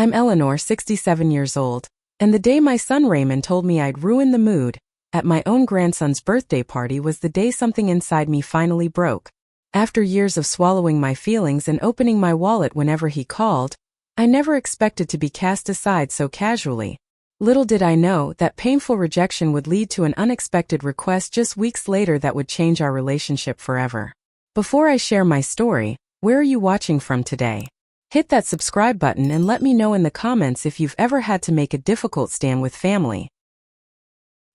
I'm Eleanor, 67 years old, and the day my son Raymond told me I'd ruined the mood at my own grandson's birthday party was the day something inside me finally broke. After years of swallowing my feelings and opening my wallet whenever he called, I never expected to be cast aside so casually. Little did I know that painful rejection would lead to an unexpected request just weeks later that would change our relationship forever. Before I share my story, where are you watching from today? Hit that subscribe button and let me know in the comments if you've ever had to make a difficult stand with family.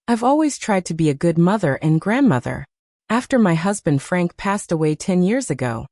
I've always tried to be a good mother and grandmother. After my husband Frank passed away 10 years ago,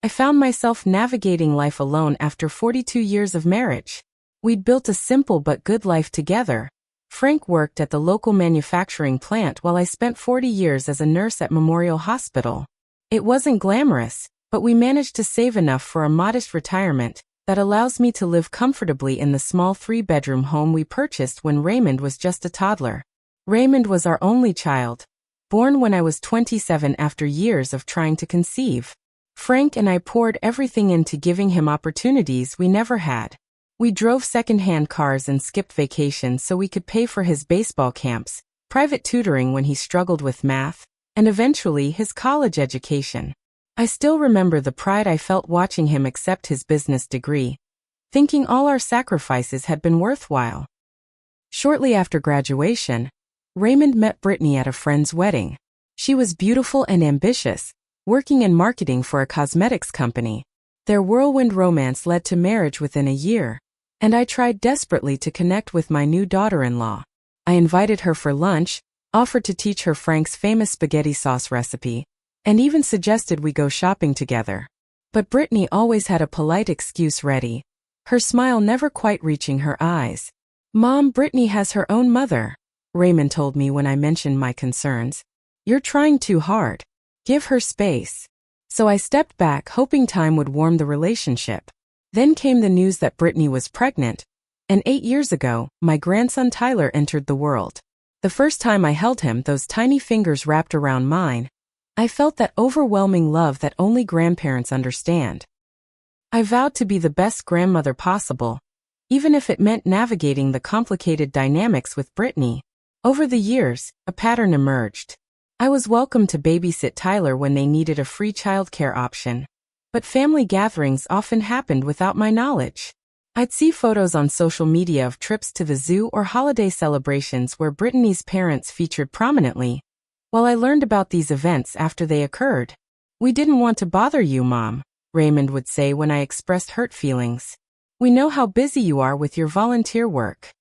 I found myself navigating life alone after 42 years of marriage. We'd built a simple but good life together. Frank worked at the local manufacturing plant while I spent 40 years as a nurse at Memorial Hospital. It wasn't glamorous, but we managed to save enough for a modest retirement that allows me to live comfortably in the small 3-bedroom home we purchased when Raymond was just a toddler. Raymond was our only child, born when I was 27 after years of trying to conceive. Frank and I poured everything into giving him opportunities we never had. We drove second-hand cars and skipped vacations so we could pay for his baseball camps, private tutoring when he struggled with math, and eventually his college education. I still remember the pride I felt watching him accept his business degree, thinking all our sacrifices had been worthwhile. Shortly after graduation, Raymond met Brittany at a friend's wedding. She was beautiful and ambitious, working in marketing for a cosmetics company. Their whirlwind romance led to marriage within a year, and I tried desperately to connect with my new daughter-in-law. I invited her for lunch, offered to teach her Frank's famous spaghetti sauce recipe, and even suggested we go shopping together. But Brittany always had a polite excuse ready, her smile never quite reaching her eyes. "Mom, Brittany has her own mother," Raymond told me when I mentioned my concerns. "You're trying too hard. Give her space." So I stepped back, hoping time would warm the relationship. Then came the news that Brittany was pregnant, and 8 years ago, my grandson Tyler entered the world. The first time I held him, those tiny fingers wrapped around mine, I felt that overwhelming love that only grandparents understand. I vowed to be the best grandmother possible, even if it meant navigating the complicated dynamics with Brittany. Over the years, a pattern emerged. I was welcome to babysit Tyler when they needed a free childcare option, but family gatherings often happened without my knowledge. I'd see photos on social media of trips to the zoo or holiday celebrations where Brittany's parents featured prominently, while I learned about these events after they occurred. "We didn't want to bother you, Mom," Raymond would say when I expressed hurt feelings. "We know how busy you are with your volunteer work."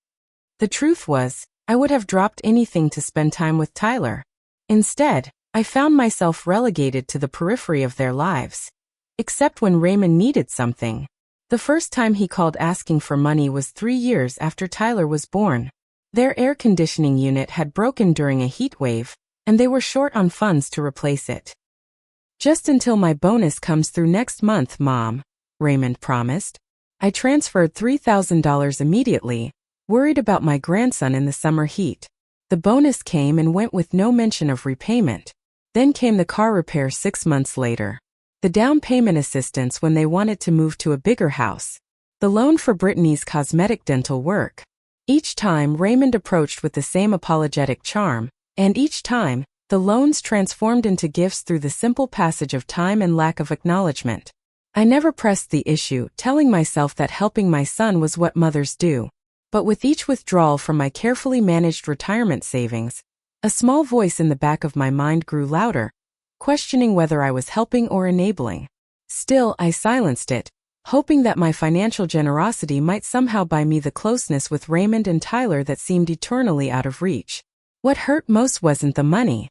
The truth was, I would have dropped anything to spend time with Tyler. Instead, I found myself relegated to the periphery of their lives. Except when Raymond needed something. The first time he called asking for money was 3 years after Tyler was born. Their air conditioning unit had broken during a heat wave, and they were short on funds to replace it. "Just until my bonus comes through next month, Mom," Raymond promised. I transferred $3,000 immediately, worried about my grandson in the summer heat. The bonus came and went with no mention of repayment. Then came the car repair 6 months later. The down payment assistance when they wanted to move to a bigger house. The loan for Brittany's cosmetic dental work. Each time Raymond approached with the same apologetic charm, and each time, the loans transformed into gifts through the simple passage of time and lack of acknowledgement. I never pressed the issue, telling myself that helping my son was what mothers do. But with each withdrawal from my carefully managed retirement savings, a small voice in the back of my mind grew louder, questioning whether I was helping or enabling. Still, I silenced it, hoping that my financial generosity might somehow buy me the closeness with Raymond and Tyler that seemed eternally out of reach. What hurt most wasn't the money.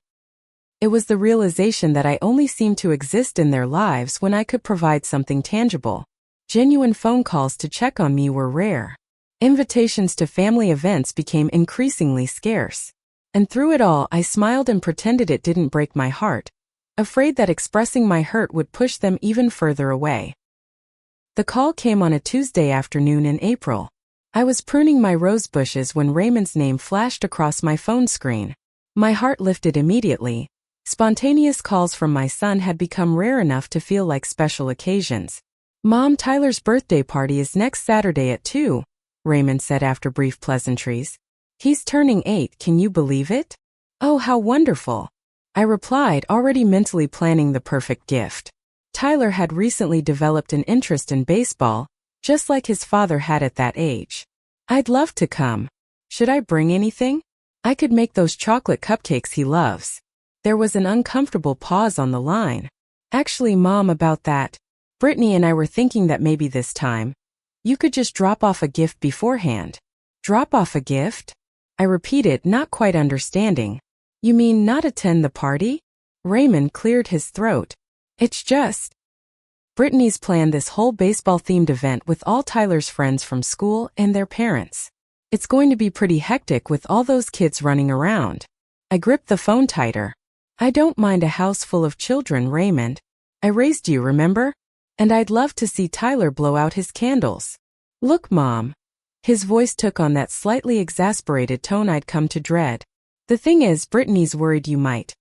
It was the realization that I only seemed to exist in their lives when I could provide something tangible. Genuine phone calls to check on me were rare. Invitations to family events became increasingly scarce. And through it all, I smiled and pretended it didn't break my heart, afraid that expressing my hurt would push them even further away. The call came on a Tuesday afternoon in April. I was pruning my rose bushes when Raymond's name flashed across my phone screen. My heart lifted immediately. Spontaneous calls from my son had become rare enough to feel like special occasions. "Mom, Tyler's birthday party is next Saturday at 2, Raymond said after brief pleasantries. He's turning 8, can you believe it? Oh, how wonderful. I replied, already mentally planning the perfect gift. Tyler had recently developed an interest in baseball, just like his father had at that age. I'd love to come. Should I bring anything? I could make those chocolate cupcakes he loves. There was an uncomfortable pause on the line. Actually, Mom, about that, Brittany and I were thinking that maybe this time, you could just drop off a gift beforehand. Drop off a gift? I repeated, not quite understanding. You mean not attend the party? Raymond cleared his throat. It's just... Brittany's planned this whole baseball-themed event with all Tyler's friends from school and their parents. It's going to be pretty hectic with all those kids running around. I gripped the phone tighter. I don't mind a house full of children, Raymond. I raised you, remember? And I'd love to see Tyler blow out his candles. Look, Mom. His voice took on that slightly exasperated tone I'd come to dread. The thing is, Brittany's worried you might,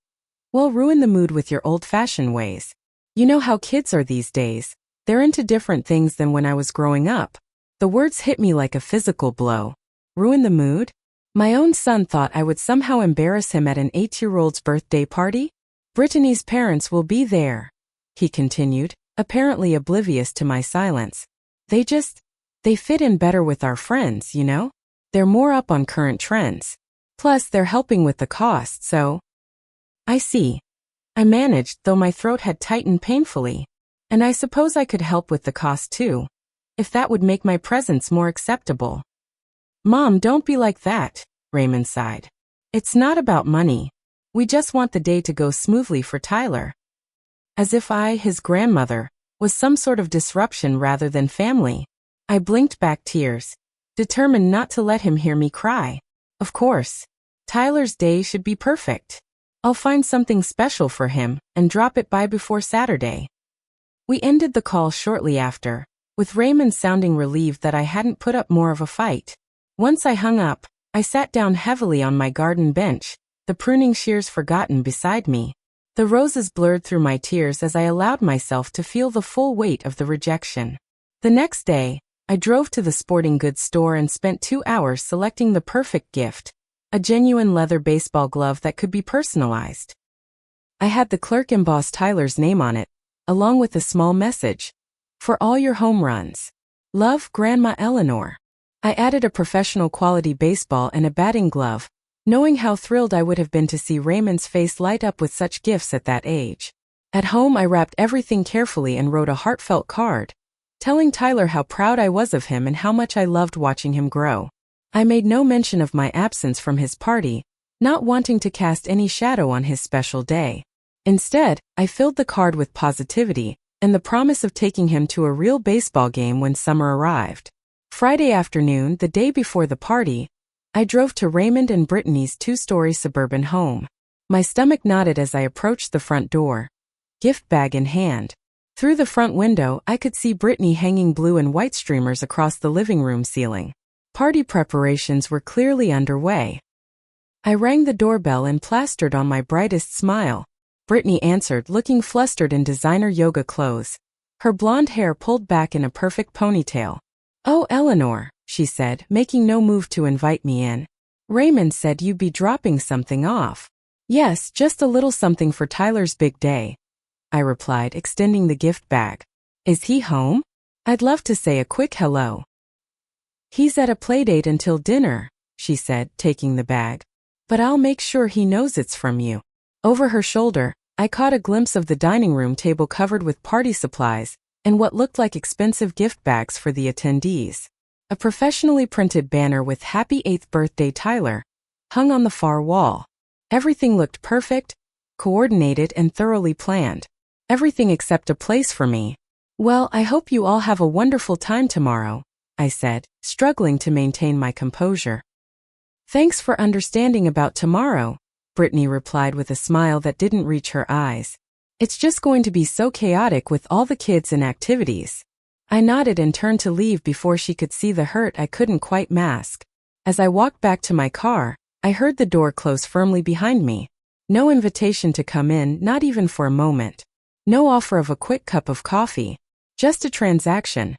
well, ruin the mood with your old-fashioned ways. You know how kids are these days. They're into different things than when I was growing up. The words hit me like a physical blow. Ruin the mood? My own son thought I would somehow embarrass him at an 8-year-old's birthday party? Brittany's parents will be there, he continued, apparently oblivious to my silence. They fit in better with our friends, you know? They're more up on current trends. Plus, they're helping with the cost, so... I see. I managed, though my throat had tightened painfully. And I suppose I could help with the cost too, if that would make my presence more acceptable. Mom, don't be like that, Raymond sighed. It's not about money. We just want the day to go smoothly for Tyler. As if I, his grandmother, was some sort of disruption rather than family. I blinked back tears, determined not to let him hear me cry. Of course, Tyler's day should be perfect. I'll find something special for him and drop it by before Saturday. We ended the call shortly after, with Raymond sounding relieved that I hadn't put up more of a fight. Once I hung up, I sat down heavily on my garden bench, the pruning shears forgotten beside me. The roses blurred through my tears as I allowed myself to feel the full weight of the rejection. The next day, I drove to the sporting goods store and spent 2 hours selecting the perfect gift, a genuine leather baseball glove that could be personalized. I had the clerk emboss Tyler's name on it, along with a small message. For all your home runs. Love, Grandma Eleanor. I added a professional quality baseball and a batting glove, knowing how thrilled I would have been to see Raymond's face light up with such gifts at that age. At home, I wrapped everything carefully and wrote a heartfelt card, telling Tyler how proud I was of him and how much I loved watching him grow. I made no mention of my absence from his party, not wanting to cast any shadow on his special day. Instead, I filled the card with positivity and the promise of taking him to a real baseball game when summer arrived. Friday afternoon, the day before the party, I drove to Raymond and Brittany's 2-story suburban home. My stomach knotted as I approached the front door, gift bag in hand. Through the front window, I could see Brittany hanging blue and white streamers across the living room ceiling. Party preparations were clearly underway. I rang the doorbell and plastered on my brightest smile. Brittany answered, looking flustered in designer yoga clothes, her blonde hair pulled back in a perfect ponytail. Oh, Eleanor, she said, making no move to invite me in. Raymond said you'd be dropping something off. Yes, just a little something for Tyler's big day, I replied, extending the gift bag. Is he home? I'd love to say a quick hello. He's at a playdate until dinner, she said, taking the bag. But I'll make sure he knows it's from you. Over her shoulder, I caught a glimpse of the dining room table covered with party supplies and what looked like expensive gift bags for the attendees. A professionally printed banner with Happy 8th Birthday Tyler hung on the far wall. Everything looked perfect, coordinated, and thoroughly planned. Everything except a place for me. Well, I hope you all have a wonderful time tomorrow, I said, struggling to maintain my composure. Thanks for understanding about tomorrow, Brittany replied with a smile that didn't reach her eyes. It's just going to be so chaotic with all the kids and activities. I nodded and turned to leave before she could see the hurt I couldn't quite mask. As I walked back to my car, I heard the door close firmly behind me. No invitation to come in, not even for a moment. No offer of a quick cup of coffee. Just a transaction.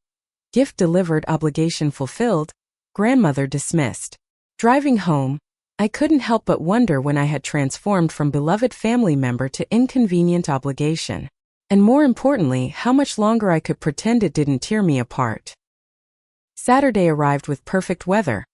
Gift delivered, obligation fulfilled. grandmother dismissed. Driving home, I couldn't help but wonder when I had transformed from beloved family member to inconvenient obligation. And more importantly, how much longer I could pretend it didn't tear me apart. Saturday arrived with perfect weather.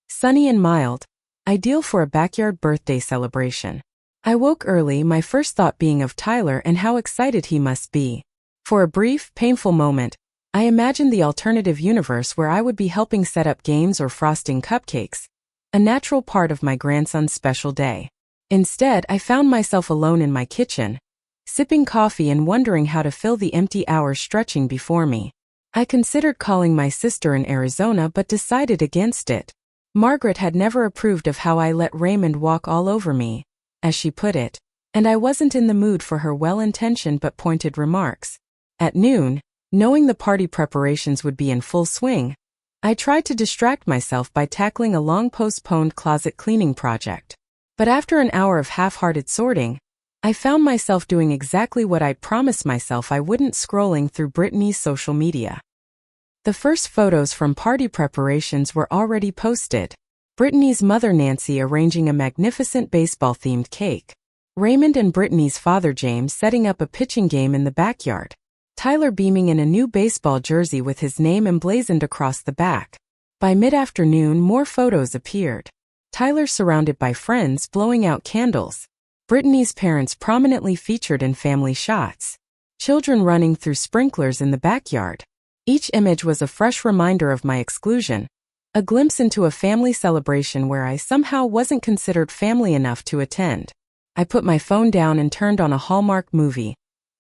Sunny and mild, ideal for a backyard birthday celebration. I woke early, my first thought being of Tyler and how excited he must be. For a brief, painful moment, I imagined the alternative universe where I would be helping set up games or frosting cupcakes, a natural part of my grandson's special day. Instead, I found myself alone in my kitchen, sipping coffee and wondering how to fill the empty hours stretching before me. I considered calling my sister in Arizona but decided against it. Margaret had never approved of how I let Raymond walk all over me, as she put it, and I wasn't in the mood for her well-intentioned but pointed remarks. At noon, knowing the party preparations would be in full swing, I tried to distract myself by tackling a long-postponed closet cleaning project. But after an hour of half-hearted sorting, I found myself doing exactly what I'd promised myself I wouldn't, scrolling through Brittany's social media. The first photos from party preparations were already posted. Brittany's mother Nancy arranging a magnificent baseball-themed cake. Raymond and Brittany's father James setting up a pitching game in the backyard. Tyler beaming in a new baseball jersey with his name emblazoned across the back. By mid-afternoon, more photos appeared. Tyler surrounded by friends blowing out candles. Brittany's parents prominently featured in family shots. Children running through sprinklers in the backyard. Each image was a fresh reminder of my exclusion, a glimpse into a family celebration where I somehow wasn't considered family enough to attend. I put my phone down and turned on a Hallmark movie,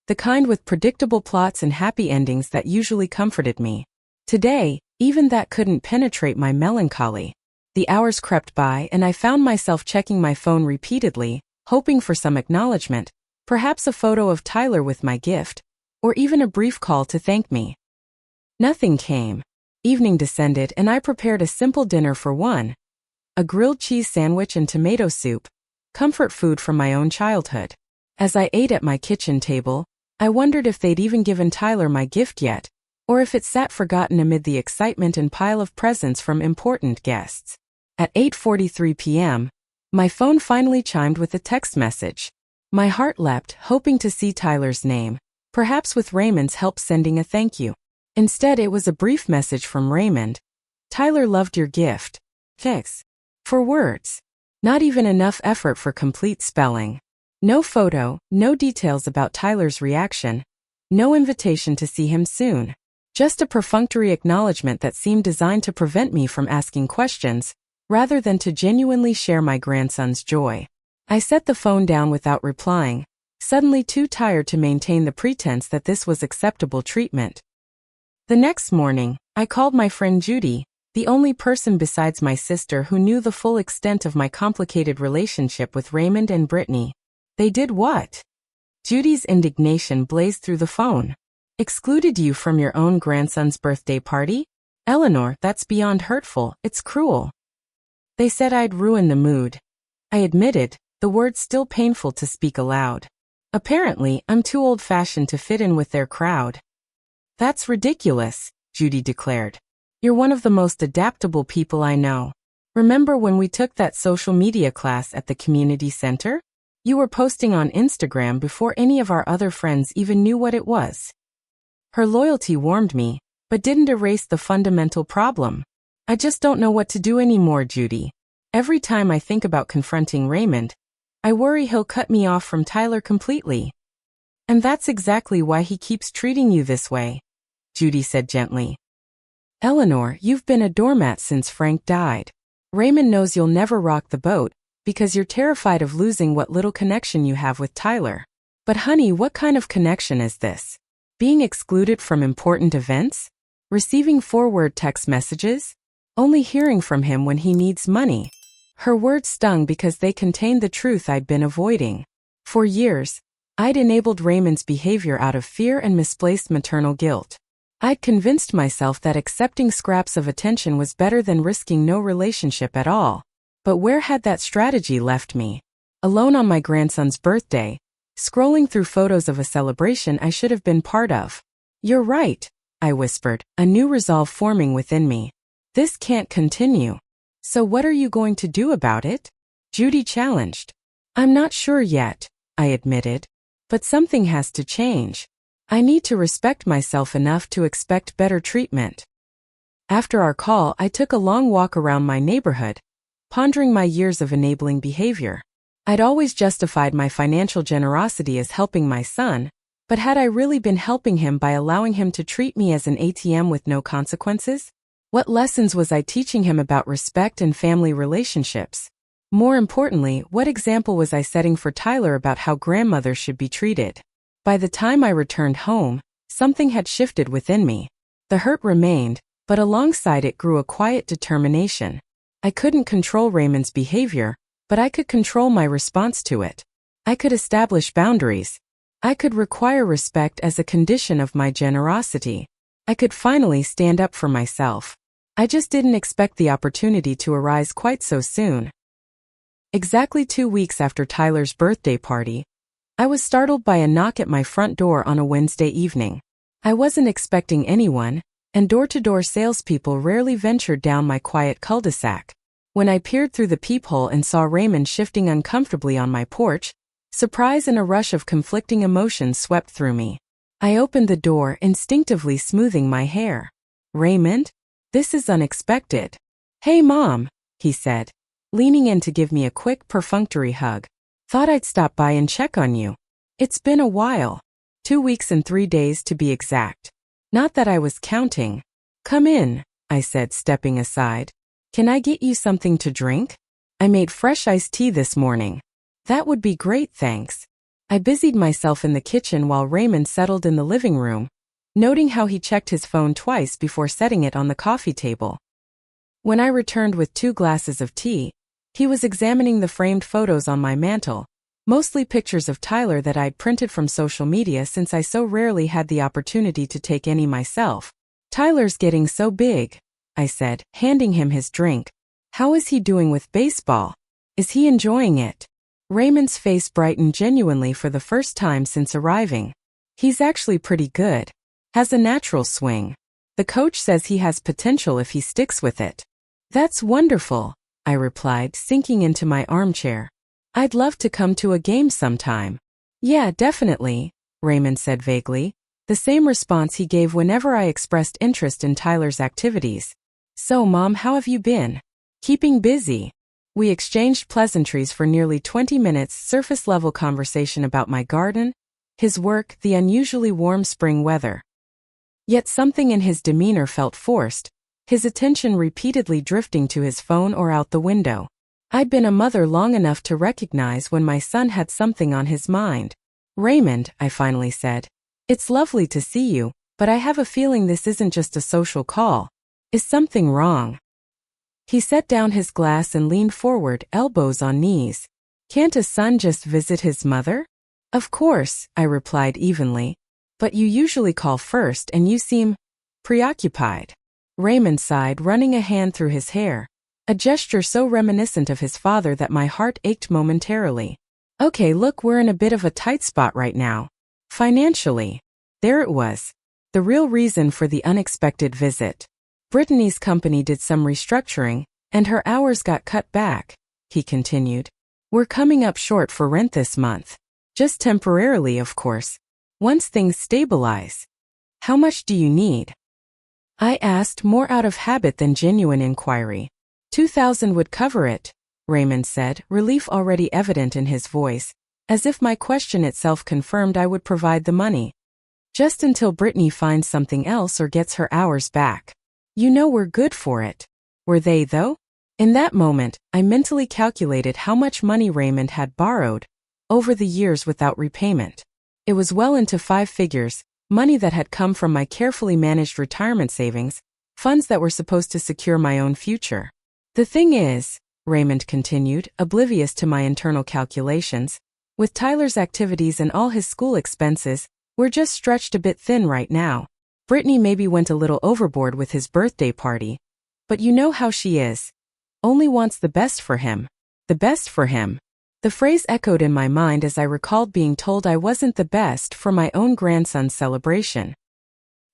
the kind with predictable plots and happy endings that usually comforted me. Today, even that couldn't penetrate my melancholy. The hours crept by and I found myself checking my phone repeatedly, hoping for some acknowledgement, perhaps a photo of Tyler with my gift, or even a brief call to thank me. Nothing came. Evening descended and I prepared a simple dinner for one. A grilled cheese sandwich and tomato soup, comfort food from my own childhood. As I ate at my kitchen table, I wondered if they'd even given Tyler my gift yet, or if it sat forgotten amid the excitement and pile of presents from important guests. At 8:43 p.m., my phone finally chimed with a text message. My heart leapt, hoping to see Tyler's name, perhaps with Raymond's help sending a thank you. Instead, it was a brief message from Raymond. Tyler loved your gift. Thanks. 4 words. Not even enough effort for complete spelling. No photo, no details about Tyler's reaction, no invitation to see him soon. Just a perfunctory acknowledgement that seemed designed to prevent me from asking questions, rather than to genuinely share my grandson's joy. I set the phone down without replying, suddenly too tired to maintain the pretense that this was acceptable treatment. The next morning, I called my friend Judy, the only person besides my sister who knew the full extent of my complicated relationship with Raymond and Brittany. They did what? Judy's indignation blazed through the phone. Excluded you from your own grandson's birthday party? Eleanor, that's beyond hurtful, it's cruel. They said I'd ruin the mood. I admitted, the words still painful to speak aloud. Apparently, I'm too old-fashioned to fit in with their crowd. That's ridiculous, Judy declared. You're one of the most adaptable people I know. Remember when we took that social media class at the community center? You were posting on Instagram before any of our other friends even knew what it was. Her loyalty warmed me, but didn't erase the fundamental problem. I just don't know what to do anymore, Judy. Every time I think about confronting Raymond, I worry he'll cut me off from Tyler completely. And that's exactly why he keeps treating you this way, Judy said gently. Eleanor, you've been a doormat since Frank died. Raymond knows you'll never rock the boat, because you're terrified of losing what little connection you have with Tyler. But honey, what kind of connection is this? Being excluded from important events? Receiving forward text messages? Only hearing from him when he needs money? Her words stung because they contained the truth I'd been avoiding. For years, I'd enabled Raymond's behavior out of fear and misplaced maternal guilt. I'd convinced myself that accepting scraps of attention was better than risking no relationship at all. But where had that strategy left me? Alone on my grandson's birthday, scrolling through photos of a celebration I should have been part of. You're right, I whispered, a new resolve forming within me. This can't continue. So what are you going to do about it? Judy challenged. I'm not sure yet, I admitted. But something has to change. I need to respect myself enough to expect better treatment. After our call, I took a long walk around my neighborhood, pondering my years of enabling behavior. I'd always justified my financial generosity as helping my son, but had I really been helping him by allowing him to treat me as an ATM with no consequences? What lessons was I teaching him about respect and family relationships? More importantly, what example was I setting for Tyler about how grandmothers should be treated? By the time I returned home, something had shifted within me. The hurt remained, but alongside it grew a quiet determination. I couldn't control Raymond's behavior, but I could control my response to it. I could establish boundaries. I could require respect as a condition of my generosity. I could finally stand up for myself. I just didn't expect the opportunity to arise quite so soon. Exactly 2 weeks after Tyler's birthday party, I was startled by a knock at my front door on a Wednesday evening. I wasn't expecting anyone, and door-to-door salespeople rarely ventured down my quiet cul-de-sac. When I peered through the peephole and saw Raymond shifting uncomfortably on my porch, surprise and a rush of conflicting emotions swept through me. I opened the door, instinctively smoothing my hair. Raymond? This is unexpected. Hey, Mom, he said, leaning in to give me a quick, perfunctory hug. Thought I'd stop by and check on you. It's been a while. 2 weeks and 3 days to be exact. Not that I was counting. Come in, I said, stepping aside. Can I get you something to drink? I made fresh iced tea this morning. That would be great, thanks. I busied myself in the kitchen while Raymond settled in the living room, noting how he checked his phone twice before setting it on the coffee table. When I returned with 2 glasses of tea, he was examining the framed photos on my mantel, mostly pictures of Tyler that I'd printed from social media since I so rarely had the opportunity to take any myself. Tyler's getting so big, I said, handing him his drink. How is he doing with baseball? Is he enjoying it? Raymond's face brightened genuinely for the first time since arriving. He's actually pretty good. Has a natural swing. The coach says he has potential if he sticks with it. That's wonderful, I replied, sinking into my armchair. I'd love to come to a game sometime. Yeah, definitely, Raymond said vaguely, the same response he gave whenever I expressed interest in Tyler's activities. So, Mom, how have you been? Keeping busy. We exchanged pleasantries for nearly 20 minutes, surface-level conversation about my garden, his work, the unusually warm spring weather. Yet something in his demeanor felt forced, his attention repeatedly drifting to his phone or out the window. I'd been a mother long enough to recognize when my son had something on his mind. Raymond, I finally said, it's lovely to see you, but I have a feeling this isn't just a social call. Is something wrong? He set down his glass and leaned forward, elbows on knees. Can't a son just visit his mother? Of course, I replied evenly. But you usually call first and you seem preoccupied. Raymond sighed, running a hand through his hair, a gesture so reminiscent of his father that my heart ached momentarily. Okay, look, we're in a bit of a tight spot right now. Financially. There it was. The real reason for the unexpected visit. Brittany's company did some restructuring, and her hours got cut back, he continued. We're coming up short for rent this month. Just temporarily, of course. Once things stabilize. How much do you need? I asked, more out of habit than genuine inquiry. 2,000 would cover it, Raymond said, relief already evident in his voice, as if my question itself confirmed I would provide the money. Just until Brittany finds something else or gets her hours back. You know we're good for it. Were they, though? In that moment, I mentally calculated how much money Raymond had borrowed over the years without repayment. It was well into 5 figures, money that had come from my carefully managed retirement savings, funds that were supposed to secure my own future. The thing is, Raymond continued, oblivious to my internal calculations, with Tyler's activities and all his school expenses, we're just stretched a bit thin right now. Brittany maybe went a little overboard with his birthday party, but you know how she is. Only wants the best for him. The best for him. The phrase echoed in my mind as I recalled being told I wasn't the best for my own grandson's celebration.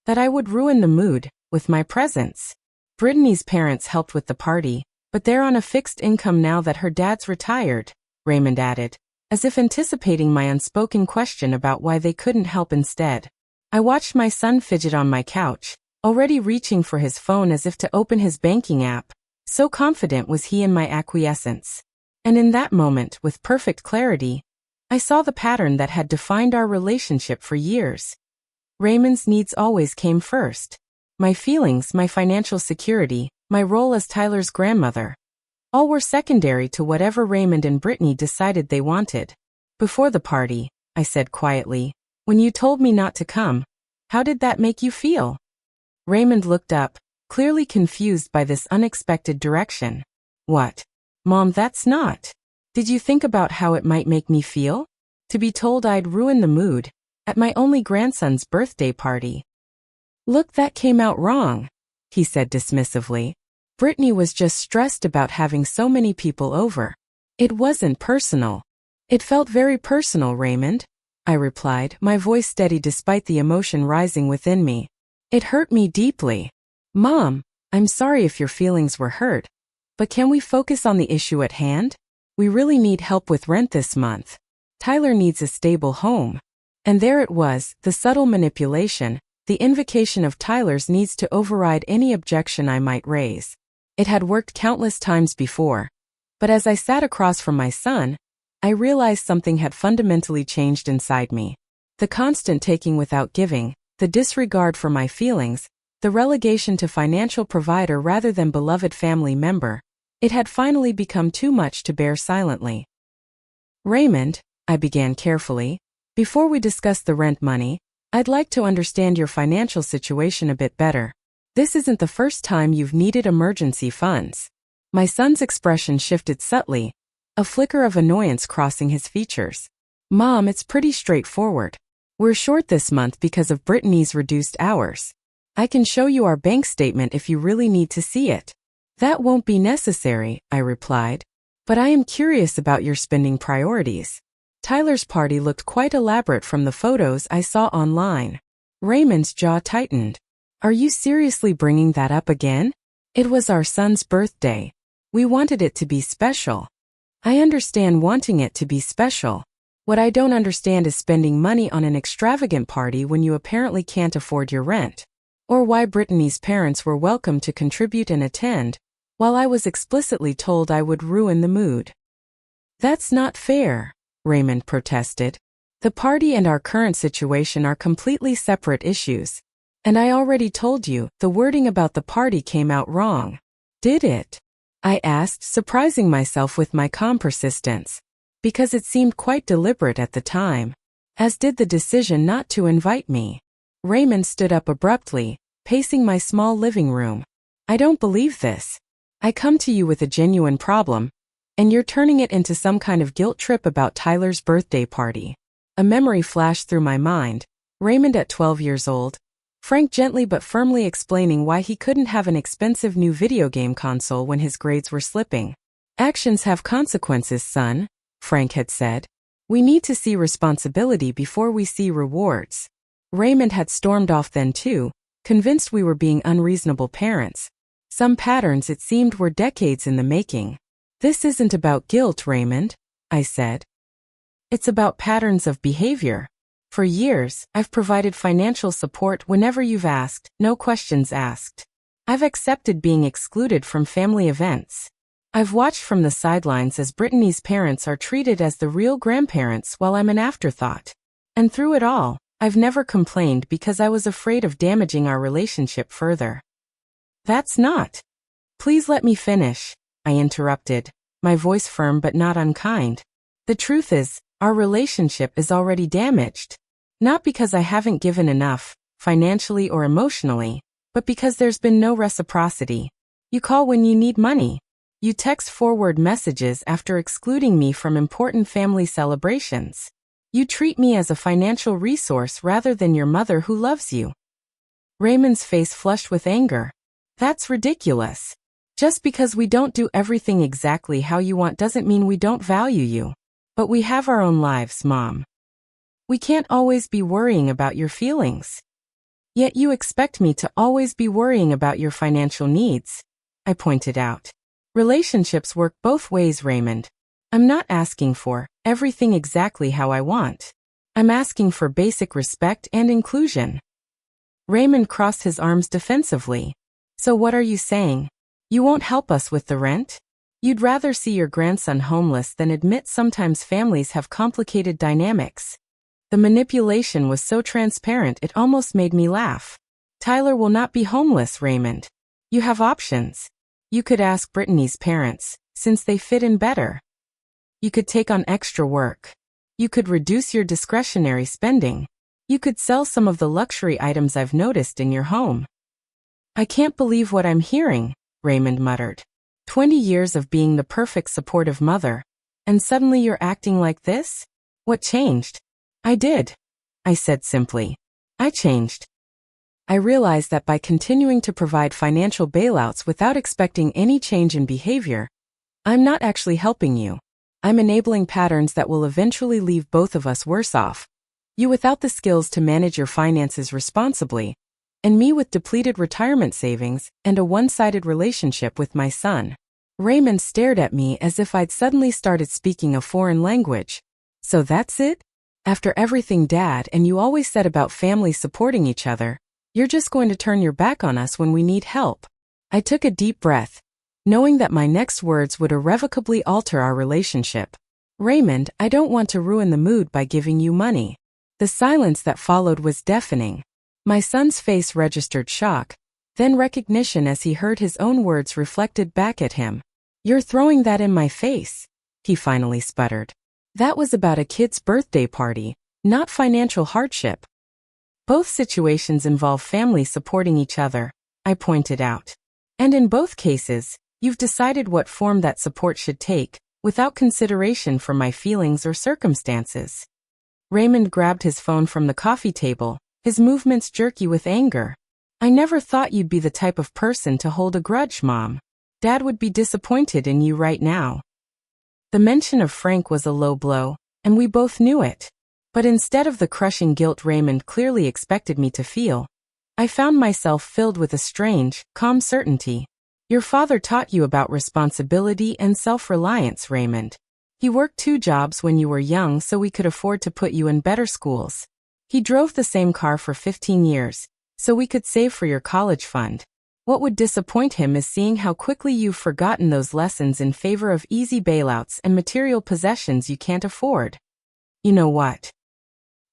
That I would ruin the mood with my presence. Brittany's parents helped with the party, but they're on a fixed income now that her dad's retired, Raymond added, as if anticipating my unspoken question about why they couldn't help instead. I watched my son fidget on my couch, already reaching for his phone as if to open his banking app, so confident was he in my acquiescence. And in that moment, with perfect clarity, I saw the pattern that had defined our relationship for years. Raymond's needs always came first. My feelings, my financial security, my role as Tyler's grandmother. All were secondary to whatever Raymond and Brittany decided they wanted. Before the party, I said quietly, when you told me not to come, how did that make you feel? Raymond looked up, clearly confused by this unexpected direction. What? Mom, that's not. Did you think about how it might make me feel? To be told I'd ruin the mood at my only grandson's birthday party. Look, that came out wrong, he said dismissively. Brittany was just stressed about having so many people over. It wasn't personal. It felt very personal, Raymond, I replied, my voice steady despite the emotion rising within me. It hurt me deeply. Mom, I'm sorry if your feelings were hurt, but can we focus on the issue at hand? We really need help with rent this month. Tyler needs a stable home. And there it was, the subtle manipulation, the invocation of Tyler's needs to override any objection I might raise. It had worked countless times before, but as I sat across from my son, I realized something had fundamentally changed inside me. The constant taking without giving, the disregard for my feelings, the relegation to financial provider rather than beloved family member, it had finally become too much to bear silently. Raymond, I began carefully, before we discuss the rent money, I'd like to understand your financial situation a bit better. This isn't the first time you've needed emergency funds. My son's expression shifted subtly, a flicker of annoyance crossing his features. Mom, it's pretty straightforward. We're short this month because of Brittany's reduced hours. I can show you our bank statement if you really need to see it. That won't be necessary, I replied. But I am curious about your spending priorities. Tyler's party looked quite elaborate from the photos I saw online. Raymond's jaw tightened. Are you seriously bringing that up again? It was our son's birthday. We wanted it to be special. I understand wanting it to be special. What I don't understand is spending money on an extravagant party when you apparently can't afford your rent. Or why Brittany's parents were welcome to contribute and attend, while I was explicitly told I would ruin the mood. That's not fair, Raymond protested. The party and our current situation are completely separate issues. And I already told you, the wording about the party came out wrong. Did it? I asked, surprising myself with my calm persistence. Because it seemed quite deliberate at the time. As did the decision not to invite me. Raymond stood up abruptly, pacing my small living room. I don't believe this. I come to you with a genuine problem, and you're turning it into some kind of guilt trip about Tyler's birthday party. A memory flashed through my mind. Raymond at 12 years old. Frank gently but firmly explaining why he couldn't have an expensive new video game console when his grades were slipping. Actions have consequences, son, Frank had said. We need to see responsibility before we see rewards. Raymond had stormed off then too, convinced we were being unreasonable parents. Some patterns it seemed were decades in the making. This isn't about guilt, Raymond, I said. It's about patterns of behavior. For years, I've provided financial support whenever you've asked, no questions asked. I've accepted being excluded from family events. I've watched from the sidelines as Brittany's parents are treated as the real grandparents while I'm an afterthought. And through it all, I've never complained because I was afraid of damaging our relationship further. That's not. Please let me finish, I interrupted, my voice firm but not unkind. The truth is, our relationship is already damaged. Not because I haven't given enough, financially or emotionally, but because there's been no reciprocity. You call when you need money. You text forward messages after excluding me from important family celebrations. You treat me as a financial resource rather than your mother who loves you. Raymond's face flushed with anger. That's ridiculous. Just because we don't do everything exactly how you want doesn't mean we don't value you. But we have our own lives, Mom. We can't always be worrying about your feelings. Yet you expect me to always be worrying about your financial needs, I pointed out. Relationships work both ways, Raymond. I'm not asking for everything exactly how I want. I'm asking for basic respect and inclusion. Raymond crossed his arms defensively. So what are you saying? You won't help us with the rent? You'd rather see your grandson homeless than admit sometimes families have complicated dynamics. The manipulation was so transparent it almost made me laugh. Tyler will not be homeless, Raymond. You have options. You could ask Brittany's parents, since they fit in better. You could take on extra work. You could reduce your discretionary spending. You could sell some of the luxury items I've noticed in your home. I can't believe what I'm hearing, Raymond muttered. 20 years of being the perfect supportive mother, and suddenly you're acting like this? What changed? I did, I said simply. I changed. I realized that by continuing to provide financial bailouts without expecting any change in behavior, I'm not actually helping you. I'm enabling patterns that will eventually leave both of us worse off. You without the skills to manage your finances responsibly, and me with depleted retirement savings and a one-sided relationship with my son. Raymond stared at me as if I'd suddenly started speaking a foreign language. So that's it? After everything Dad and you always said about family supporting each other, you're just going to turn your back on us when we need help. I took a deep breath, knowing that my next words would irrevocably alter our relationship. Raymond, I don't want to ruin the mood by giving you money. The silence that followed was deafening. My son's face registered shock, then recognition as he heard his own words reflected back at him. You're throwing that in my face, he finally sputtered. That was about a kid's birthday party, not financial hardship. Both situations involve family supporting each other, I pointed out. And in both cases, you've decided what form that support should take, without consideration for my feelings or circumstances. Raymond grabbed his phone from the coffee table, his movements jerky with anger. I never thought you'd be the type of person to hold a grudge, Mom. Dad would be disappointed in you right now. The mention of Frank was a low blow, and we both knew it. But instead of the crushing guilt Raymond clearly expected me to feel, I found myself filled with a strange, calm certainty. Your father taught you about responsibility and self-reliance, Raymond. He worked 2 jobs when you were young so we could afford to put you in better schools. He drove the same car for 15 years, so we could save for your college fund. What would disappoint him is seeing how quickly you've forgotten those lessons in favor of easy bailouts and material possessions you can't afford. You know what?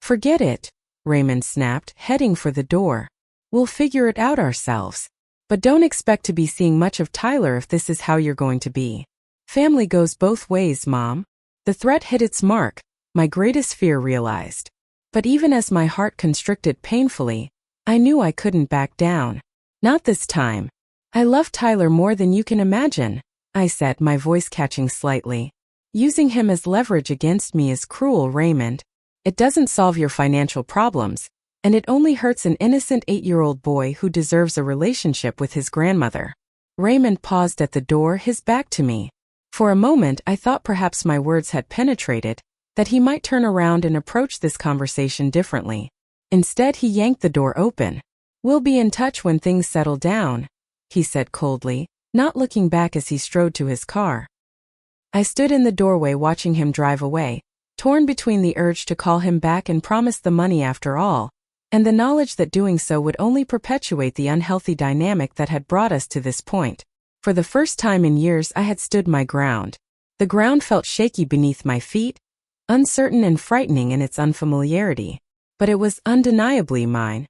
Forget it, Raymond snapped, heading for the door. We'll figure it out ourselves. But don't expect to be seeing much of Tyler if this is how you're going to be. Family goes both ways, Mom. The threat hit its mark, my greatest fear realized. But even as my heart constricted painfully, I knew I couldn't back down. Not this time. I love Tyler more than you can imagine, I said, my voice catching slightly. Using him as leverage against me is cruel, Raymond. It doesn't solve your financial problems, and it only hurts an innocent 8-year-old boy who deserves a relationship with his grandmother. Raymond paused at the door, his back to me. For a moment I thought perhaps my words had penetrated, that he might turn around and approach this conversation differently. Instead he yanked the door open. We'll be in touch when things settle down, he said coldly, not looking back as he strode to his car. I stood in the doorway watching him drive away, torn between the urge to call him back and promise the money after all, and the knowledge that doing so would only perpetuate the unhealthy dynamic that had brought us to this point. For the first time in years I had stood my ground. The ground felt shaky beneath my feet, uncertain and frightening in its unfamiliarity, but it was undeniably mine.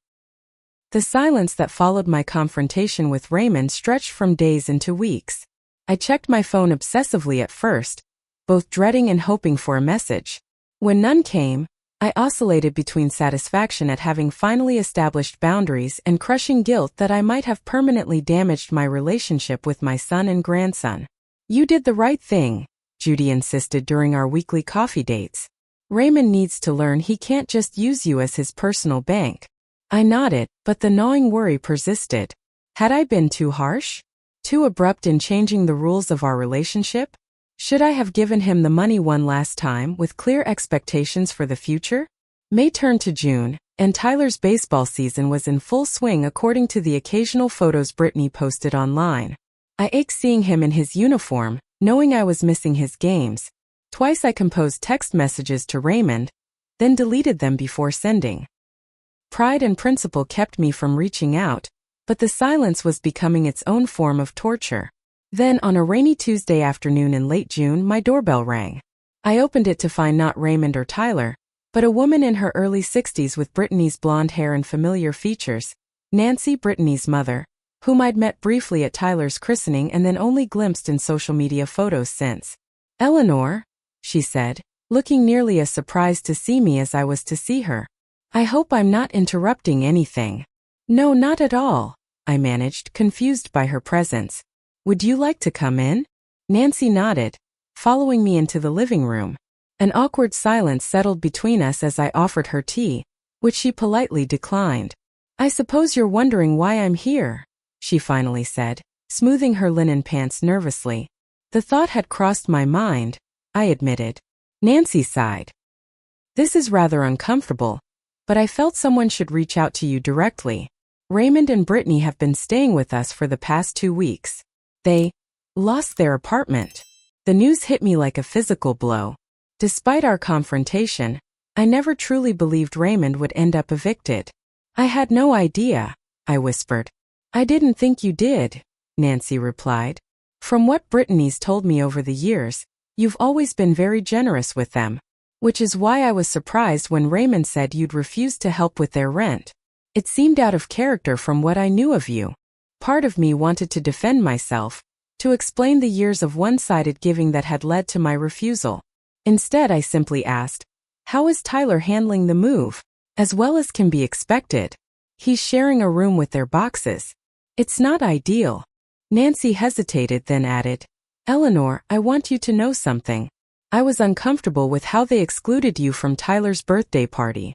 The silence that followed my confrontation with Raymond stretched from days into weeks. I checked my phone obsessively at first, both dreading and hoping for a message. When none came, I oscillated between satisfaction at having finally established boundaries and crushing guilt that I might have permanently damaged my relationship with my son and grandson. You did the right thing, Judy insisted during our weekly coffee dates. Raymond needs to learn he can't just use you as his personal bank. I nodded, but the gnawing worry persisted. Had I been too harsh? Too abrupt in changing the rules of our relationship? Should I have given him the money one last time with clear expectations for the future? May turned to June, And Tyler's baseball season was in full swing according to the occasional photos Brittany posted online. I ached seeing him in his uniform, knowing I was missing his games. Twice I composed text messages to Raymond, then deleted them before sending. Pride and principle kept me from reaching out, but the silence was becoming its own form of torture. Then, on a rainy Tuesday afternoon in late June, my doorbell rang. I opened it to find not Raymond or Tyler, but a woman in her early 60s with Brittany's blonde hair and familiar features, Nancy, Brittany's mother, whom I'd met briefly at Tyler's christening and then only glimpsed in social media photos since. "Eleanor," she said, looking nearly as surprised to see me as I was to see her. "I hope I'm not interrupting anything." "No, not at all," I managed, confused by her presence. "Would you like to come in?" Nancy nodded, following me into the living room. An awkward silence settled between us as I offered her tea, which she politely declined. "I suppose you're wondering why I'm here," she finally said, smoothing her linen pants nervously. "The thought had crossed my mind," I admitted. Nancy sighed. "This is rather uncomfortable, but I felt someone should reach out to you directly. Raymond and Brittany have been staying with us for the past 2 weeks. They lost their apartment." The news hit me like a physical blow. Despite our confrontation, I never truly believed Raymond would end up evicted. "I had no idea," I whispered. "I didn't think you did," Nancy replied. "From what Brittany's told me over the years, you've always been very generous with them, which is why I was surprised when Raymond said you'd refused to help with their rent. It seemed out of character from what I knew of you." Part of me wanted to defend myself, to explain the years of one-sided giving that had led to my refusal. Instead, I simply asked, "How is Tyler handling the move?" "As well as can be expected. He's sharing a room with their boxes. It's not ideal." Nancy hesitated, then added, "Eleanor, I want you to know something. I was uncomfortable with how they excluded you from Tyler's birthday party.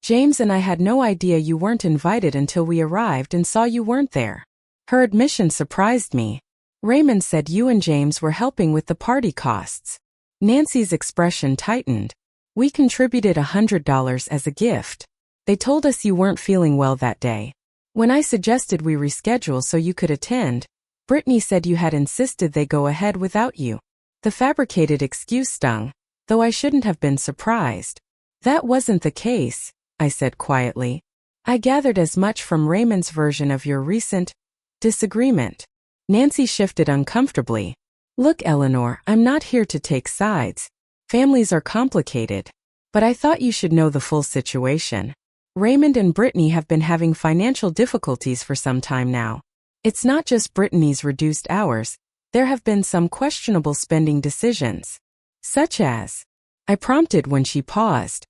James and I had no idea you weren't invited until we arrived and saw you weren't there." Her admission surprised me. "Raymond said you and James were helping with the party costs." Nancy's expression tightened. "We contributed $100 as a gift. They told us you weren't feeling well that day. When I suggested we reschedule so you could attend, Brittany said you had insisted they go ahead without you." The fabricated excuse stung, though I shouldn't have been surprised. "That wasn't the case," I said quietly. "I gathered as much from Raymond's version of your recent disagreement." Nancy shifted uncomfortably. "Look, Eleanor, I'm not here to take sides. Families are complicated. But I thought you should know the full situation. Raymond and Brittany have been having financial difficulties for some time now. It's not just Brittany's reduced hours. There have been some questionable spending decisions. Such as," I prompted when she paused.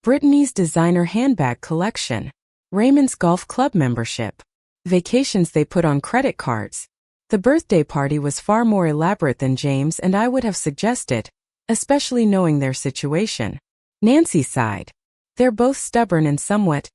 "Brittany's designer handbag collection, Raymond's golf club membership, vacations they put on credit cards. The birthday party was far more elaborate than James and I would have suggested, especially knowing their situation." Nancy sighed. "They're both stubborn and somewhat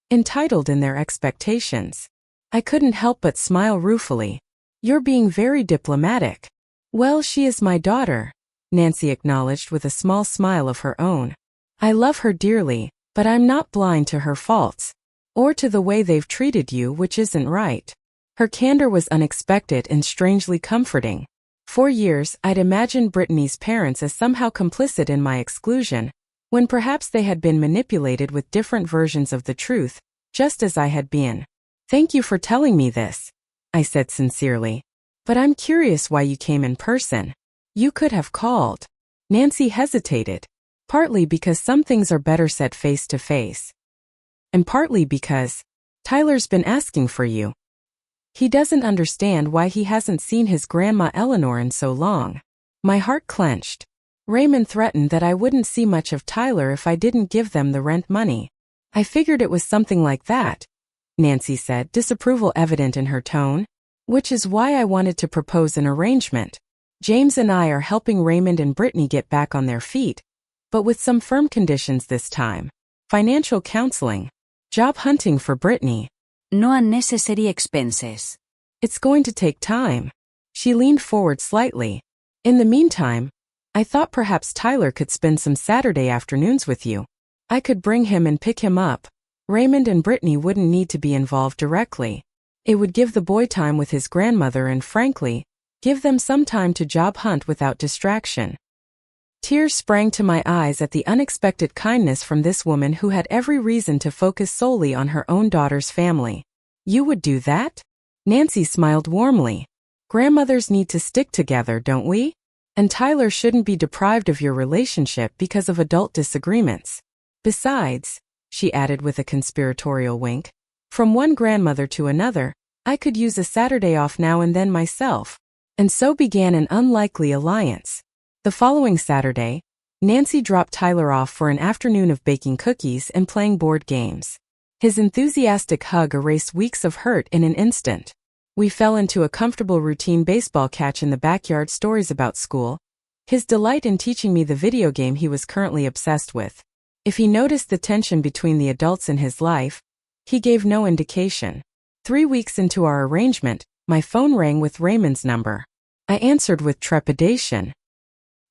entitled in their expectations." I couldn't help but smile ruefully. "You're being very diplomatic." "Well, she is my daughter," Nancy acknowledged with a small smile of her own. "I love her dearly, but I'm not blind to her faults. Or to the way they've treated you, which isn't right." Her candor was unexpected and strangely comforting. For years, I'd imagined Brittany's parents as somehow complicit in my exclusion, when perhaps they had been manipulated with different versions of the truth, just as I had been. "Thank you for telling me this," I said sincerely. "But I'm curious why you came in person. You could have called." Nancy hesitated, partly because some things are better said face to face, and partly because Tyler's been asking for you. He doesn't understand why he hasn't seen his grandma Eleanor in so long. My heart clenched. Raymond threatened that I wouldn't see much of Tyler if I didn't give them the rent money. "I figured it was something like that," Nancy said, disapproval evident in her tone. "Which is why I wanted to propose an arrangement. James and I are helping Raymond and Brittany get back on their feet, but with some firm conditions this time. Financial counseling, job hunting for Brittany. No unnecessary expenses. It's going to take time." She leaned forward slightly. "In the meantime, I thought perhaps Tyler could spend some Saturday afternoons with you." I could bring him and pick him up. Raymond and Brittany wouldn't need to be involved directly. It would give the boy time with his grandmother and, frankly, give them some time to job hunt without distraction. Tears sprang to my eyes at the unexpected kindness from this woman who had every reason to focus solely on her own daughter's family. You would do that? Nancy smiled warmly. Grandmothers need to stick together, don't we? And Tyler shouldn't be deprived of your relationship because of adult disagreements. Besides, she added with a conspiratorial wink, from one grandmother to another, I could use a Saturday off now and then myself. And so began an unlikely alliance. The following Saturday, Nancy dropped Tyler off for an afternoon of baking cookies and playing board games. His enthusiastic hug erased weeks of hurt in an instant. We fell into a comfortable routine baseball catch in the backyard, stories about school, his delight in teaching me the video game he was currently obsessed with. If he noticed the tension between the adults in his life, he gave no indication. 3 weeks into our arrangement, my phone rang with Raymond's number. I answered with trepidation.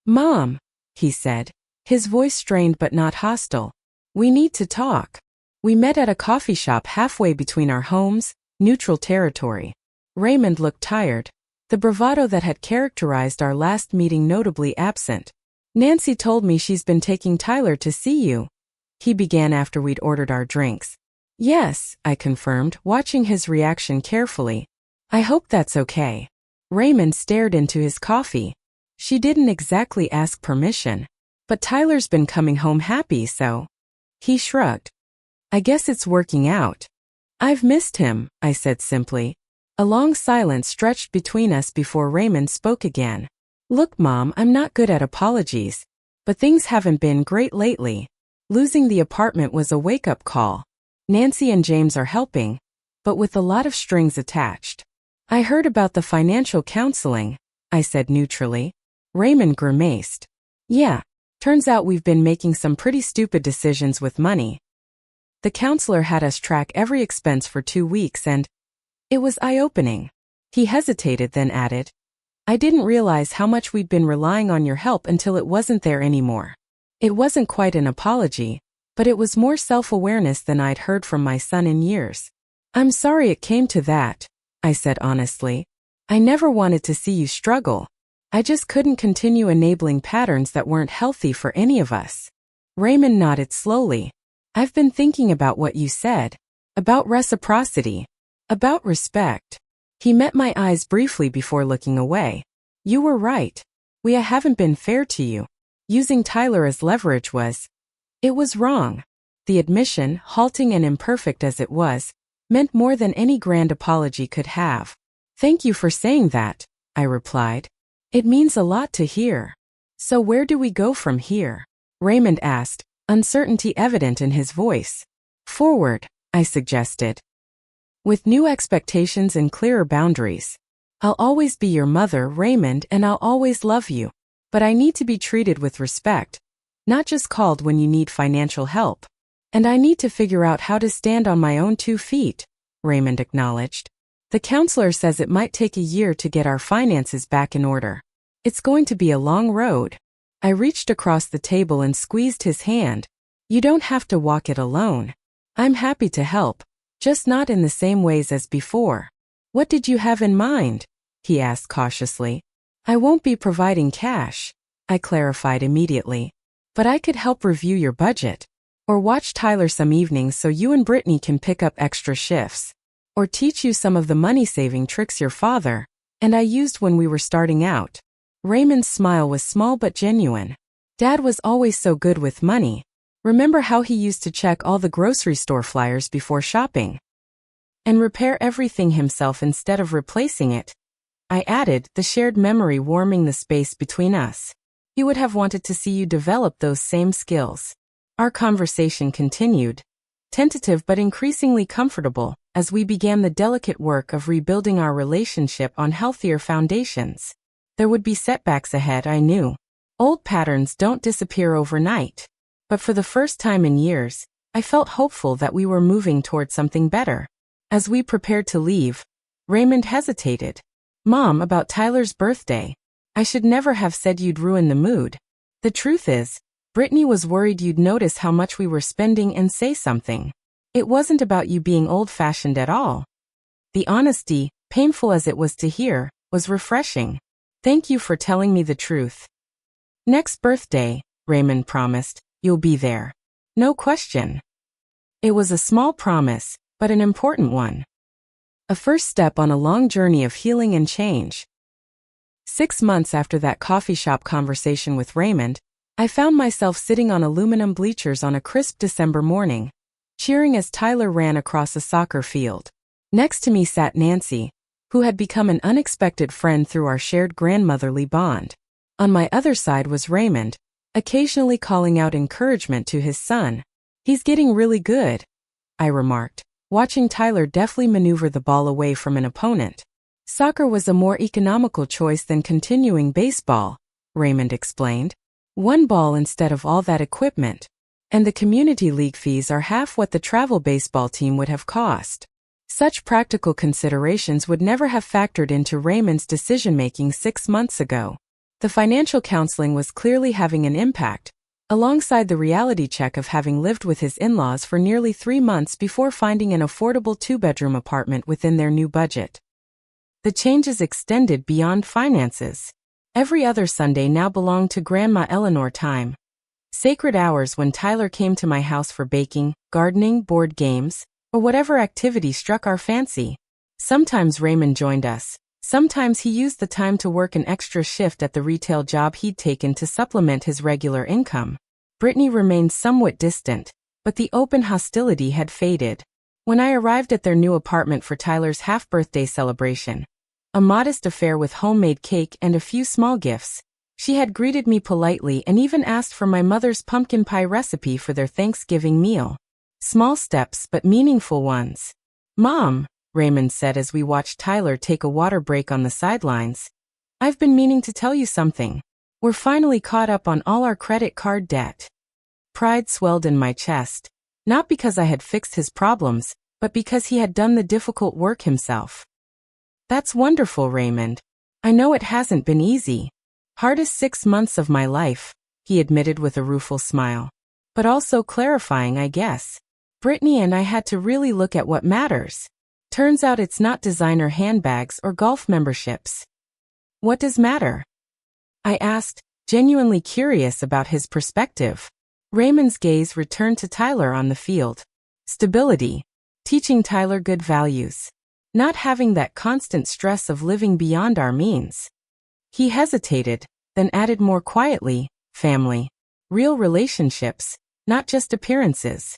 "Mom," he said, his voice strained but not hostile. "We need to talk." We met at a coffee shop halfway between our homes, neutral territory. Raymond looked tired, the bravado that had characterized our last meeting notably absent. "Nancy told me she's been taking Tyler to see you," he began after we'd ordered our drinks. "Yes," I confirmed, watching his reaction carefully. "I hope that's okay." Raymond stared into his coffee. "She didn't exactly ask permission. But Tyler's been coming home happy, so." He shrugged. "I guess it's working out." "I've missed him," I said simply. A long silence stretched between us before Raymond spoke again. "Look, Mom, I'm not good at apologies. But things haven't been great lately. Losing the apartment was a wake-up call. Nancy and James are helping, but with a lot of strings attached." "I heard about the financial counseling," I said neutrally. Raymond grimaced. "Yeah, turns out we've been making some pretty stupid decisions with money. The counselor had us track every expense for 2 weeks and it was eye-opening." He hesitated, then added, "I didn't realize how much we'd been relying on your help until it wasn't there anymore." It wasn't quite an apology, but it was more self-awareness than I'd heard from my son in years. "I'm sorry it came to that," I said honestly. "I never wanted to see you struggle. I just couldn't continue enabling patterns that weren't healthy for any of us." Raymond nodded slowly. "I've been thinking about what you said. About reciprocity. About respect." He met my eyes briefly before looking away. "You were right. We haven't been fair to you. Using Tyler as leverage it was wrong." The admission, halting and imperfect as it was, meant more than any grand apology could have. "Thank you for saying that," I replied. "It means a lot to hear." "So where do we go from here?" Raymond asked, uncertainty evident in his voice. "Forward," I suggested. "With new expectations and clearer boundaries. I'll always be your mother, Raymond, and I'll always love you. But I need to be treated with respect, not just called when you need financial help. And I need to figure out how to stand on my own 2 feet, Raymond acknowledged. "The counselor says it might take a year to get our finances back in order. It's going to be a long road." I reached across the table and squeezed his hand. "You don't have to walk it alone. I'm happy to help, just not in the same ways as before." "What did you have in mind?" he asked cautiously. "I won't be providing cash," I clarified immediately. "But I could help review your budget. Or watch Tyler some evenings so you and Brittany can pick up extra shifts. Or teach you some of the money-saving tricks your father and I used when we were starting out." Raymond's smile was small but genuine. "Dad was always so good with money. Remember how he used to check all the grocery store flyers before shopping? And repair everything himself instead of replacing it?" I added, the shared memory warming the space between us. "He would have wanted to see you develop those same skills." Our conversation continued, tentative but increasingly comfortable, as we began the delicate work of rebuilding our relationship on healthier foundations. There would be setbacks ahead, I knew. Old patterns don't disappear overnight. But for the first time in years, I felt hopeful that we were moving toward something better. As we prepared to leave, Raymond hesitated. "Mom, about Tyler's birthday. I should never have said you'd ruin the mood. The truth is, Brittany was worried you'd notice how much we were spending and say something. It wasn't about you being old-fashioned at all. The honesty, painful as it was to hear, was refreshing. Thank you for telling me the truth. Next birthday, Raymond promised, you'll be there. No question. It was a small promise, but an important one. A first step on a long journey of healing and change. 6 months after that coffee shop conversation with Raymond, I found myself sitting on aluminum bleachers on a crisp December morning, cheering as Tyler ran across a soccer field. Next to me sat Nancy, who had become an unexpected friend through our shared grandmotherly bond. On my other side was Raymond, occasionally calling out encouragement to his son. He's getting really good, I remarked, watching Tyler deftly maneuver the ball away from an opponent. Soccer was a more economical choice than continuing baseball, Raymond explained. One ball instead of all that equipment. And the community league fees are half what the travel baseball team would have cost. Such practical considerations would never have factored into Raymond's decision-making 6 months ago. The financial counseling was clearly having an impact, alongside the reality check of having lived with his in-laws for nearly 3 months before finding an affordable 2-bedroom apartment within their new budget. The changes extended beyond finances. Every other Sunday now belonged to Grandma Eleanor time. Sacred hours when Tyler came to my house for baking, gardening, board games, or whatever activity struck our fancy. Sometimes Raymond joined us. Sometimes he used the time to work an extra shift at the retail job he'd taken to supplement his regular income. Brittany remained somewhat distant, but the open hostility had faded. When I arrived at their new apartment for Tyler's half-birthday celebration, a modest affair with homemade cake and a few small gifts, she had greeted me politely and even asked for my mother's pumpkin pie recipe for their Thanksgiving meal. Small steps but meaningful ones. Mom, Raymond said as we watched Tyler take a water break on the sidelines, I've been meaning to tell you something. We're finally caught up on all our credit card debt. Pride swelled in my chest, not because I had fixed his problems, but because he had done the difficult work himself. That's wonderful, Raymond. I know it hasn't been easy. Hardest 6 months of my life, he admitted with a rueful smile. But also clarifying, I guess. Brittany and I had to really look at what matters. Turns out it's not designer handbags or golf memberships. What does matter? I asked, genuinely curious about his perspective. Raymond's gaze returned to Tyler on the field. Stability. Teaching Tyler good values. Not having that constant stress of living beyond our means. He hesitated, then added more quietly, family. Real relationships, not just appearances.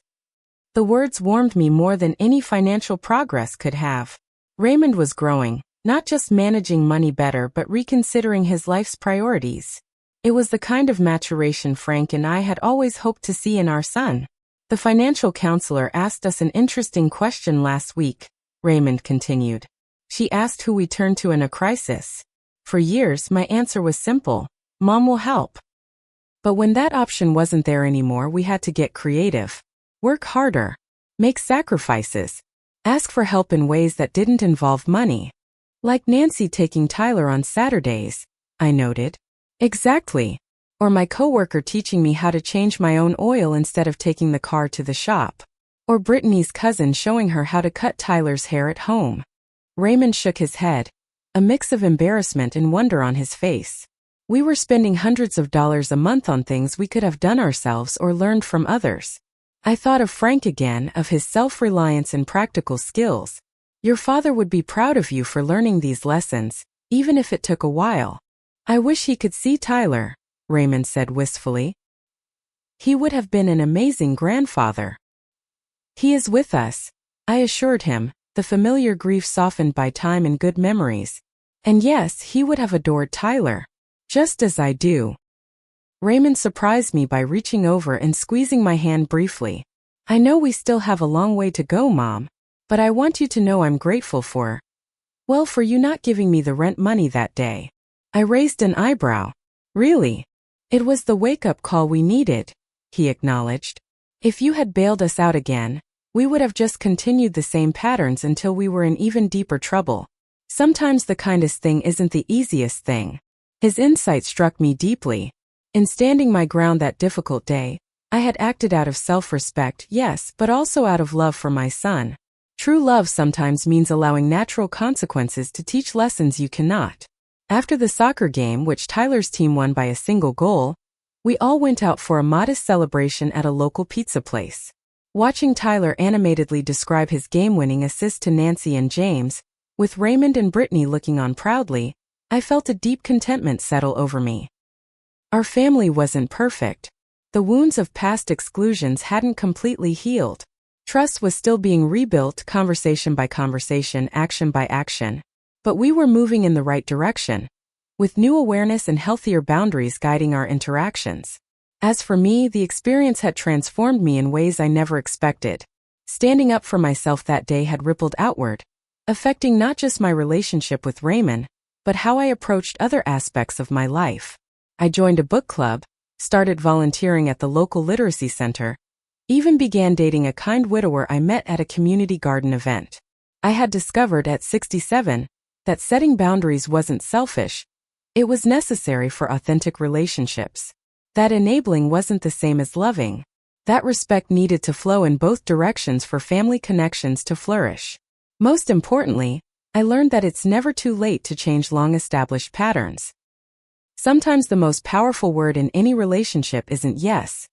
The words warmed me more than any financial progress could have. Raymond was growing, not just managing money better but reconsidering his life's priorities. It was the kind of maturation Frank and I had always hoped to see in our son. The financial counselor asked us an interesting question last week, Raymond continued. She asked who we turned to in a crisis. For years, my answer was simple: Mom will help. But when that option wasn't there anymore, we had to get creative. Work harder. Make sacrifices. Ask for help in ways that didn't involve money. Like Nancy taking Tyler on Saturdays, I noted. Exactly. Or my coworker teaching me how to change my own oil instead of taking the car to the shop. Or Brittany's cousin showing her how to cut Tyler's hair at home. Raymond shook his head, a mix of embarrassment and wonder on his face. We were spending hundreds of dollars a month on things we could have done ourselves or learned from others. I thought of Frank again, of his self-reliance and practical skills. Your father would be proud of you for learning these lessons, even if it took a while. I wish he could see Tyler, Raymond said wistfully. He would have been an amazing grandfather. He is with us, I assured him, the familiar grief softened by time and good memories. And yes, he would have adored Tyler. Just as I do. Raymond surprised me by reaching over and squeezing my hand briefly. I know we still have a long way to go, Mom, but I want you to know I'm grateful for you not giving me the rent money that day. I raised an eyebrow. Really? It was the wake-up call we needed, he acknowledged. If you had bailed us out again, we would have just continued the same patterns until we were in even deeper trouble. Sometimes the kindest thing isn't the easiest thing. His insight struck me deeply. In standing my ground that difficult day, I had acted out of self-respect, yes, but also out of love for my son. True love sometimes means allowing natural consequences to teach lessons you cannot. After the soccer game, which Tyler's team won by a single goal, we all went out for a modest celebration at a local pizza place. Watching Tyler animatedly describe his game-winning assist to Nancy and James, with Raymond and Brittany looking on proudly, I felt a deep contentment settle over me. Our family wasn't perfect. The wounds of past exclusions hadn't completely healed. Trust was still being rebuilt, conversation by conversation, action by action. But we were moving in the right direction, with new awareness and healthier boundaries guiding our interactions. As for me, the experience had transformed me in ways I never expected. Standing up for myself that day had rippled outward, affecting not just my relationship with Raymond, but how I approached other aspects of my life. I joined a book club, started volunteering at the local literacy center, even began dating a kind widower I met at a community garden event. I had discovered at 67 that setting boundaries wasn't selfish, it was necessary for authentic relationships. That enabling wasn't the same as loving. That respect needed to flow in both directions for family connections to flourish. Most importantly, I learned that it's never too late to change long-established patterns. Sometimes the most powerful word in any relationship isn't yes.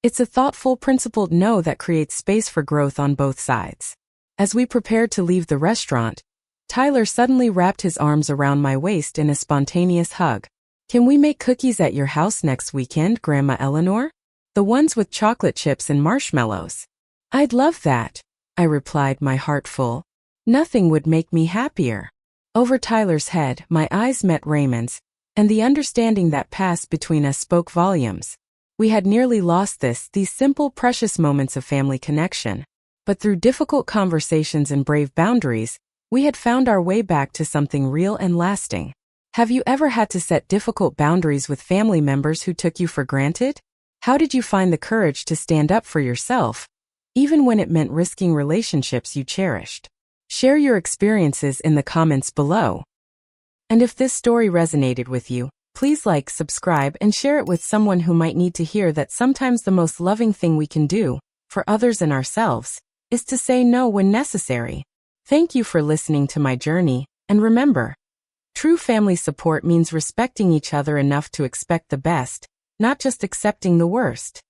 It's a thoughtful, principled no that creates space for growth on both sides. As we prepared to leave the restaurant, Tyler suddenly wrapped his arms around my waist in a spontaneous hug. "Can we make cookies at your house next weekend, Grandma Eleanor? The ones with chocolate chips and marshmallows." "I'd love that," I replied, my heart full. Nothing would make me happier. Over Tyler's head, my eyes met Raymond's, and the understanding that passed between us spoke volumes. We had nearly lost these simple, precious moments of family connection. But through difficult conversations and brave boundaries, we had found our way back to something real and lasting. Have you ever had to set difficult boundaries with family members who took you for granted? How did you find the courage to stand up for yourself, even when it meant risking relationships you cherished? Share your experiences in the comments below. And if this story resonated with you, please like, subscribe, and share it with someone who might need to hear that sometimes the most loving thing we can do, for others and ourselves, is to say no when necessary. Thank you for listening to my journey, and remember, true family support means respecting each other enough to expect the best, not just accepting the worst.